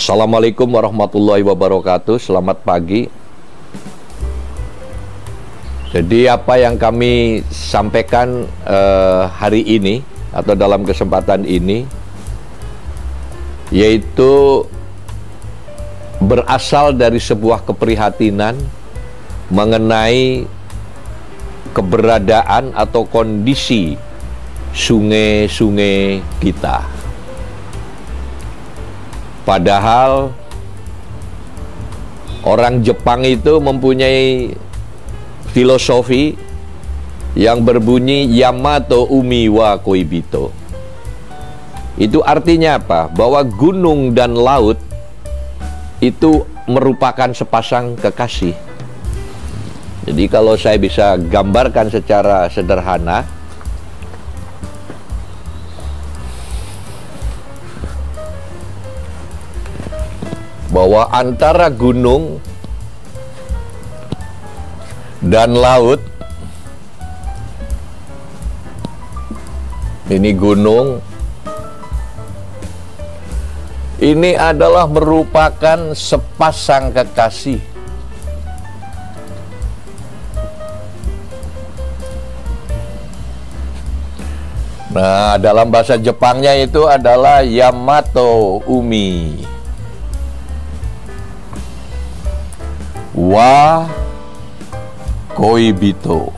Assalamualaikum warahmatullahi wabarakatuh. Selamat pagi. Jadi apa yang kami sampaikan hari ini atau dalam kesempatan ini yaitu berasal dari sebuah keprihatinan mengenai keberadaan atau kondisi sungai-sungai kita. Padahal orang Jepang itu mempunyai filosofi yang berbunyi Yamato Umi wa Koibito. Itu artinya apa? Bahwa gunung dan laut itu merupakan sepasang kekasih. Jadi kalau saya bisa gambarkan secara sederhana, bahwa antara gunung dan laut, ini gunung, ini adalah merupakan sepasang kekasih. Nah, dalam bahasa Jepangnya itu adalah Yamato Umi wa Koibito.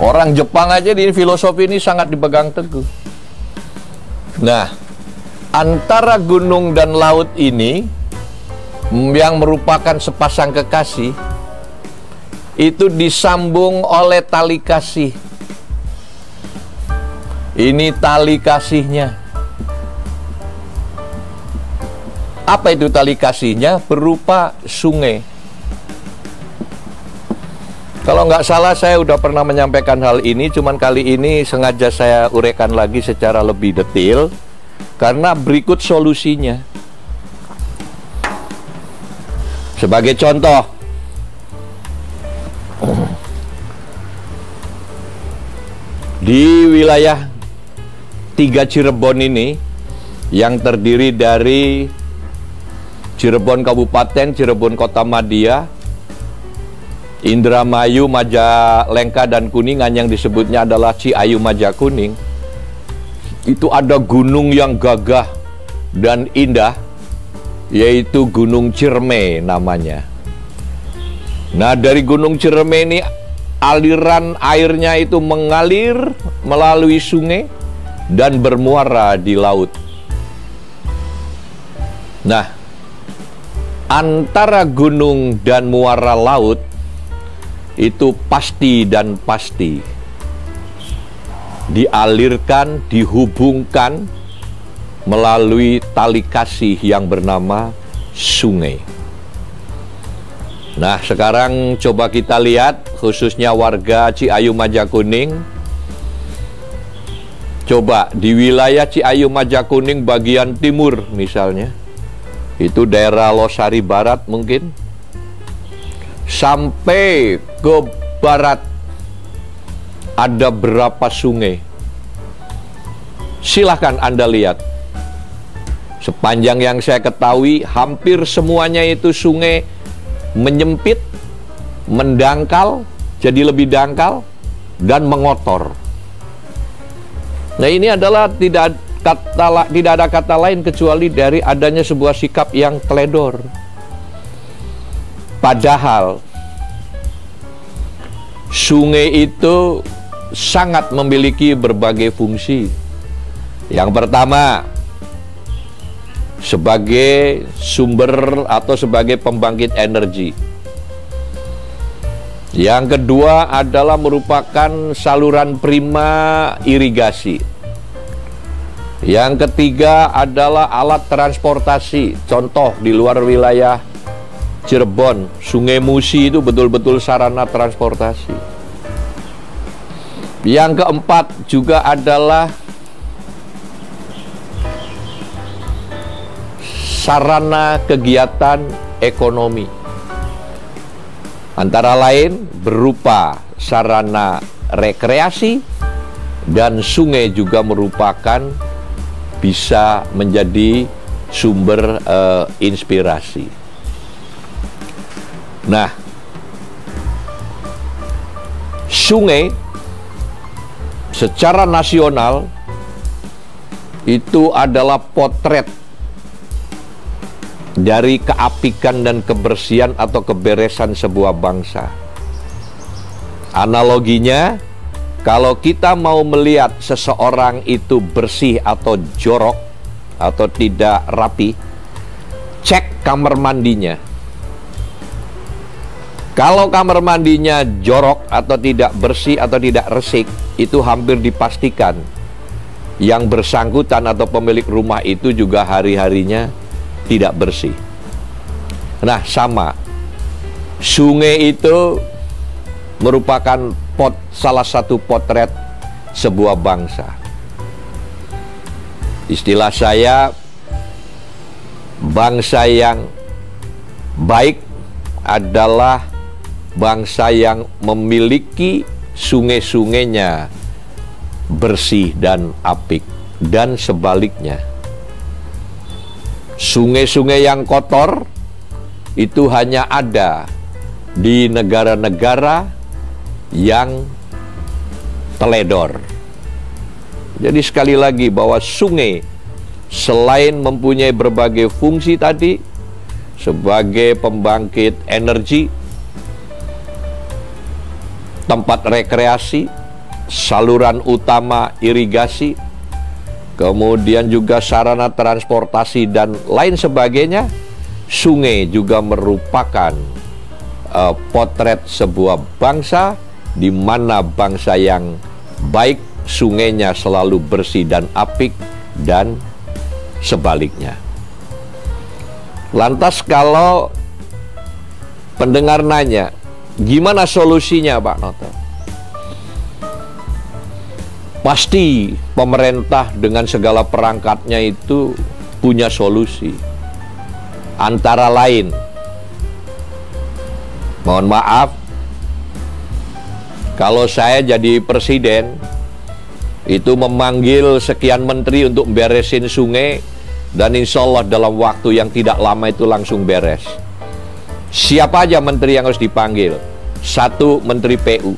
Orang Jepang aja di filosofi ini sangat dipegang teguh. Nah, antara gunung dan laut ini yang merupakan sepasang kekasih itu disambung oleh tali kasih. Ini tali kasihnya. Apa itu tali kasihnya? Berupa sungai. Kalau nggak salah saya udah pernah menyampaikan hal ini, cuman kali ini sengaja saya uraikan lagi secara lebih detail karena berikut solusinya. Sebagai contoh, di wilayah 3 Cirebon ini yang terdiri dari Cirebon Kabupaten, Cirebon Kota Madia, Indramayu, Majalengka, dan Kuningan yang disebutnya adalah Ciayu Majakuning. Itu ada gunung yang gagah dan indah, yaitu Gunung Ciremai namanya. Nah, dari Gunung Ciremai ini aliran airnya itu mengalir melalui sungai dan bermuara di laut. Nah, antara gunung dan muara laut itu pasti dan pasti dialirkan, dihubungkan melalui tali kasih yang bernama sungai. Nah, sekarang coba kita lihat khususnya warga Ciayu Majakuning. Coba di wilayah Ciayu Majakuning bagian timur misalnya, itu daerah Losari Barat mungkin, sampai ke barat ada berapa sungai. Silahkan Anda lihat. Sepanjang yang saya ketahui, hampir semuanya itu sungai menyempit, mendangkal, jadi lebih dangkal, dan mengotor. Nah, ini adalah tidak ada kata lain kecuali dari adanya sebuah sikap yang teledor. Padahal sungai itu sangat memiliki berbagai fungsi. Yang pertama, sebagai sumber atau sebagai pembangkit energi. Yang kedua adalah merupakan saluran prima irigasi. Yang ketiga adalah alat transportasi. Contoh di luar wilayah Cirebon, Sungai Musi itu betul-betul sarana transportasi. Yang keempat juga adalah sarana kegiatan ekonomi. Antara lain berupa sarana rekreasi, dan sungai juga merupakan bisa menjadi sumber inspirasi. Nah, sungai secara nasional itu adalah potret dari keapikan dan kebersihan atau keberesan sebuah bangsa. Analoginya, kalau kita mau melihat seseorang itu bersih atau jorok atau tidak rapi, cek kamar mandinya. Kalau kamar mandinya jorok atau tidak bersih atau tidak resik, itu hampir dipastikan yang bersangkutan atau pemilik rumah itu juga hari-harinya tidak bersih. Nah, sama. Sungai itu merupakan salah satu potret sebuah bangsa. Istilah saya, bangsa yang baik adalah bangsa yang memiliki sungai-sungainya bersih dan apik, dan sebaliknya. Sungai-sungai yang kotor itu hanya ada di negara-negara yang teledor. Jadi sekali lagi bahwa sungai selain mempunyai berbagai fungsi tadi sebagai pembangkit energi, tempat rekreasi, saluran utama irigasi, kemudian juga sarana transportasi dan lain sebagainya, sungai juga merupakan potret sebuah bangsa, di mana bangsa yang baik sungainya selalu bersih dan apik, dan sebaliknya. Lantas kalau pendengar nanya, gimana solusinya Pak Noto? Pasti pemerintah dengan segala perangkatnya itu punya solusi. Antara lain, mohon maaf, kalau saya jadi presiden, itu memanggil sekian menteri untuk beresin sungai, dan insya Allah dalam waktu yang tidak lama itu langsung beres. Siapa aja menteri yang harus dipanggil? Satu, Menteri PU.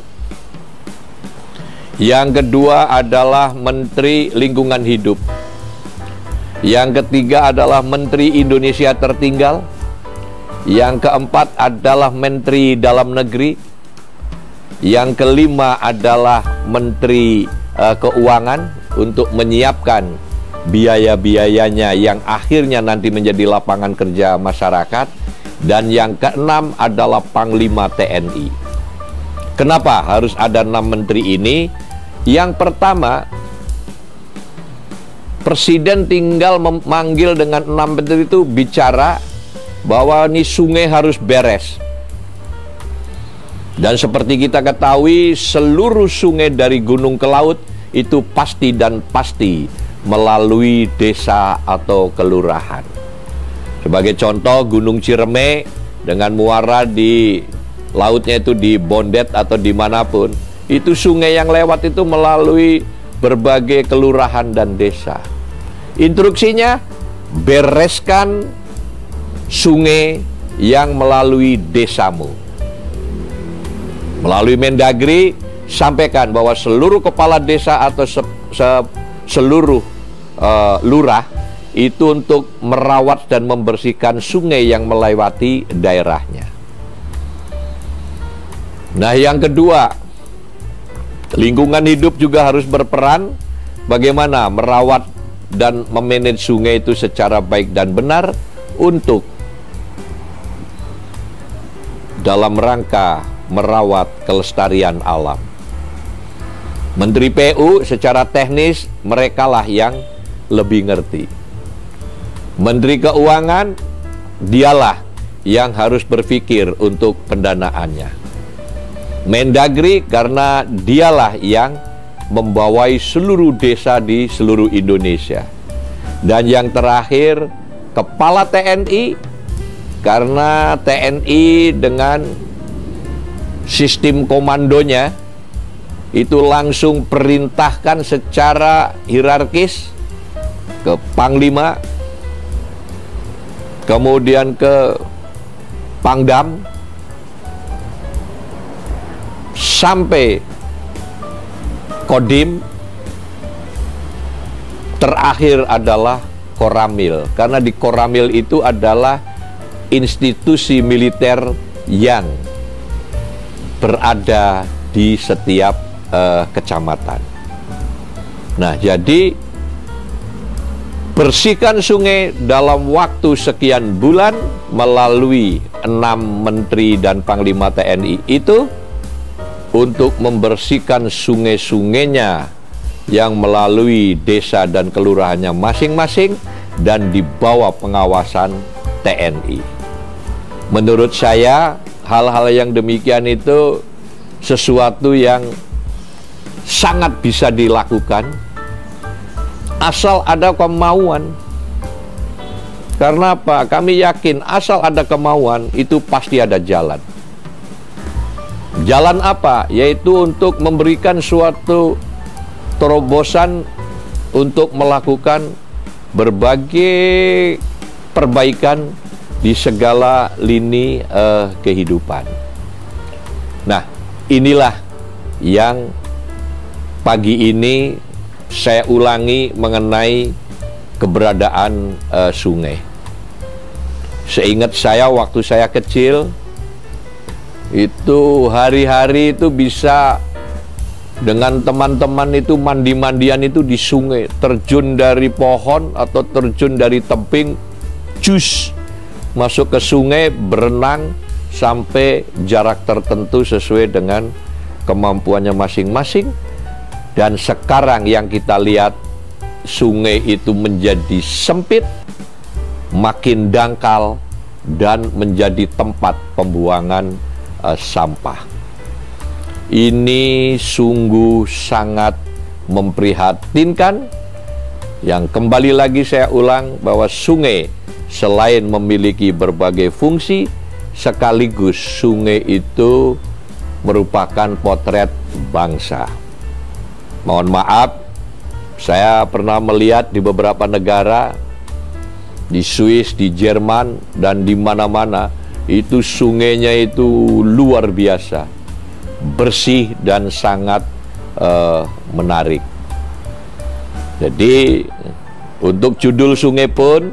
Yang kedua adalah Menteri Lingkungan Hidup. Yang ketiga adalah Menteri Indonesia Tertinggal. Yang keempat adalah Menteri Dalam Negeri. Yang kelima adalah Menteri Keuangan untuk menyiapkan biaya-biayanya yang akhirnya nanti menjadi lapangan kerja masyarakat. Dan yang keenam adalah Panglima TNI. Kenapa harus ada 6 menteri ini? Yang pertama, Presiden tinggal memanggil dengan 6 menteri itu bicara bahwa ini sungai harus beres. Dan seperti kita ketahui, seluruh sungai dari gunung ke laut itu pasti dan pasti melalui desa atau kelurahan. Sebagai contoh, Gunung Ciremai dengan muara di lautnya itu di Bondet atau dimanapun, itu sungai yang lewat itu melalui berbagai kelurahan dan desa. Instruksinya, bereskan sungai yang melalui desamu. Melalui Mendagri, sampaikan bahwa seluruh kepala desa atau seluruh lurah itu untuk merawat dan membersihkan sungai yang melewati daerahnya. Nah, yang kedua, lingkungan hidup juga harus berperan bagaimana merawat dan memanage sungai itu secara baik dan benar untuk dalam rangka merawat kelestarian alam. Menteri PU secara teknis merekalah yang lebih ngerti. Menteri Keuangan, dialah yang harus berpikir untuk pendanaannya. Mendagri, karena dialah yang membawai seluruh desa di seluruh Indonesia. Dan yang terakhir, Kepala TNI, karena TNI dengan sistem komandonya itu langsung perintahkan secara hierarkis ke Panglima, kemudian ke Pangdam, sampai Kodim, terakhir adalah Koramil. Karena di Koramil itu adalah institusi militer yang berada di setiap kecamatan. Nah, jadi bersihkan sungai dalam waktu sekian bulan melalui 6 menteri dan Panglima TNI itu untuk membersihkan sungai-sungainya yang melalui desa dan kelurahannya masing-masing dan di bawah pengawasan TNI. Menurut saya, hal-hal yang demikian itu sesuatu yang sangat bisa dilakukan asal ada kemauan. Karena apa? Kami yakin asal ada kemauan itu pasti ada jalan. Jalan apa? Yaitu untuk memberikan suatu terobosan untuk melakukan berbagai perbaikan di segala lini kehidupan. Nah, inilah yang pagi ini saya ulangi mengenai keberadaan sungai. Seingat saya waktu saya kecil, itu hari-hari itu bisa dengan teman-teman itu mandi-mandian itu di sungai, terjun dari pohon atau terjun dari tebing, cus masuk ke sungai, berenang sampai jarak tertentu sesuai dengan kemampuannya masing-masing. Dan sekarang yang kita lihat, sungai itu menjadi sempit, makin dangkal, dan menjadi tempat pembuangan sampah. Ini sungguh sangat memprihatinkan. Yang kembali lagi saya ulang bahwa sungai selain memiliki berbagai fungsi, sekaligus sungai itu merupakan potret bangsa. Mohon maaf, saya pernah melihat di beberapa negara, di Swiss, di Jerman, dan di mana-mana, itu sungainya itu luar biasa, bersih dan sangat menarik. Jadi, untuk judul sungai pun,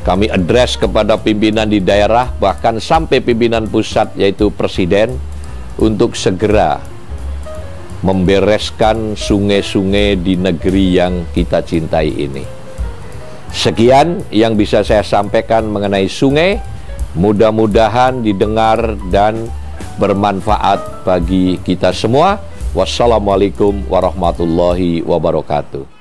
kami address kepada pimpinan di daerah, bahkan sampai pimpinan pusat, yaitu Presiden, untuk segera membereskan sungai-sungai di negeri yang kita cintai ini. Sekian yang bisa saya sampaikan mengenai sungai. Mudah-mudahan didengar dan bermanfaat bagi kita semua. Wassalamualaikum warahmatullahi wabarakatuh.